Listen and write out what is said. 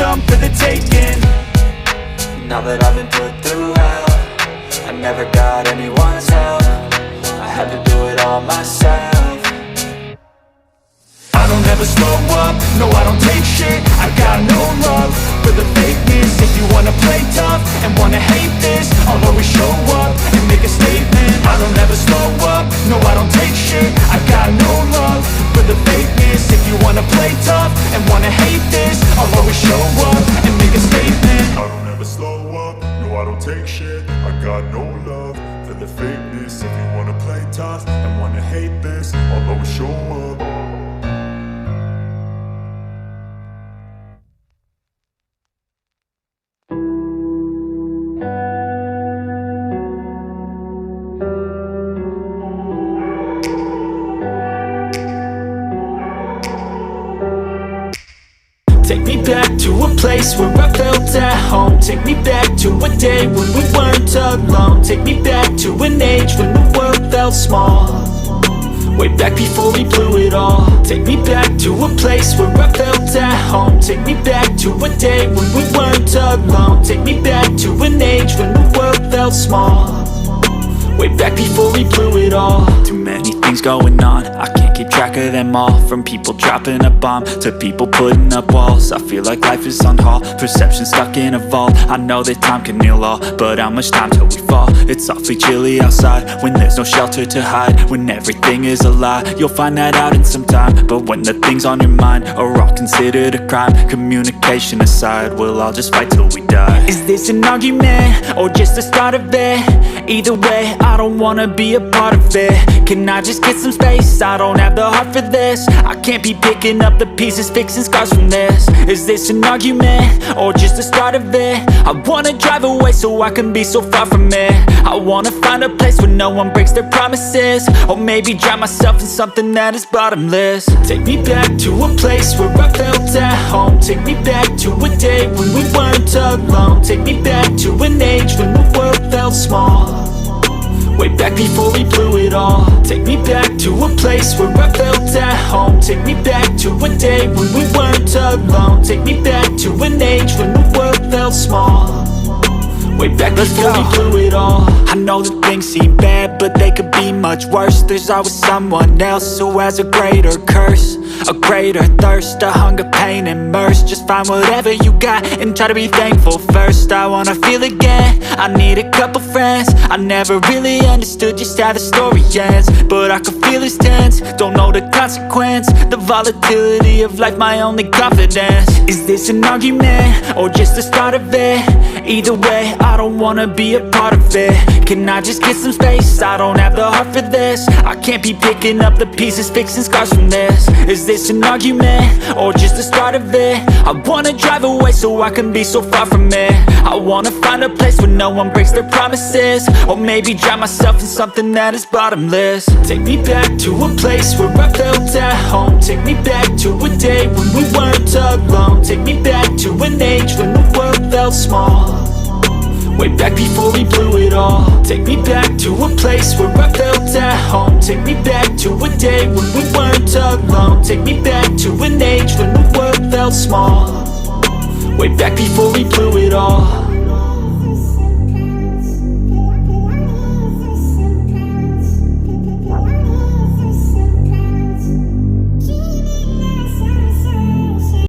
freedom for the taking. Now that I've been put through hell, I never got anyone's help. I had to do it all myself. I don't ever slow up, no I don't take shit. I got no love for the fakeness. If you wanna play tough and wanna hate this, I'll always show up and make a statement. I don't ever slow up, no I don't take shit. I got no love for the fakeness. If you wanna play tough and wanna hate this, I'll always show up and make a statement. I don't ever slow up, no I don't take shit. I got no love for the fakeness. If you wanna play tough and wanna hate this, I'll always show up. Take me back to a place where I felt at home. Take me back to a day when we weren't alone. Take me back to an age when the world felt small. Way back before we blew it all. Take me back to a place where I felt at home. Take me back to a day when we weren't alone. Take me back to an age when the world felt small. Way back before we blew it all. Too many things going on, I can't keep track of them all. From people dropping a bomb to people putting up walls. I feel like life is on hold, perception stuck in a vault. I know that time can heal all, but how much time till we fall? It's awfully chilly outside, when there's no shelter to hide. When everything is a lie, you'll find that out in some time. But when the things on your mind are all considered a crime, communication aside, we'll all just fight till we die. Is this an argument, or just the start of it? Either way, I don't wanna be a part of it. Can I just get some space? I don't have the heart for this. I can't be picking up the pieces, fixing scars from this. Is this an argument, or just the start of it? I wanna drive away so I can be so far from it. I wanna find a place where no one breaks their promises, or maybe drown myself in something that is bottomless. Take me back to a place where I felt at home. Take me back to a day when we weren't alone. Take me back to an age when the world felt small. Way back before we blew it all. Take me back to a place where I felt at home. Take me back to a day when we weren't alone. Take me back to an age when the world felt small. Way back before we blew it all. I know that things seem bad, but they could be much worse. There's always someone else who has a greater curse, a greater thirst, a hunger, pain, and mercy. Just find whatever you got and try to be thankful first. I wanna feel again, I need a couple friends. I never really understood just how the story ends, but I can feel it's tense, don't know the consequence. The volatility of life, my only confidence. Is this an argument, or just the start of it? Either way, I don't wanna be a part of it. Can I just get some space? I don't have the heart for this. I can't be picking up the pieces, fixing scars from this. Is this an argument, or just the start of it? I wanna drive away so I can be so far from it. I wanna find a place where no one breaks their promises, or maybe drown myself in something that is bottomless. Take me back to a place where I felt at home. Take me back to a day when we weren't alone. Take me back to an age when the world felt small. Way back before we blew it all. Take me back to a place where I felt at home. Take me back to a day when we weren't alone. Take me back to an age when the world felt small. Way back before we blew it all.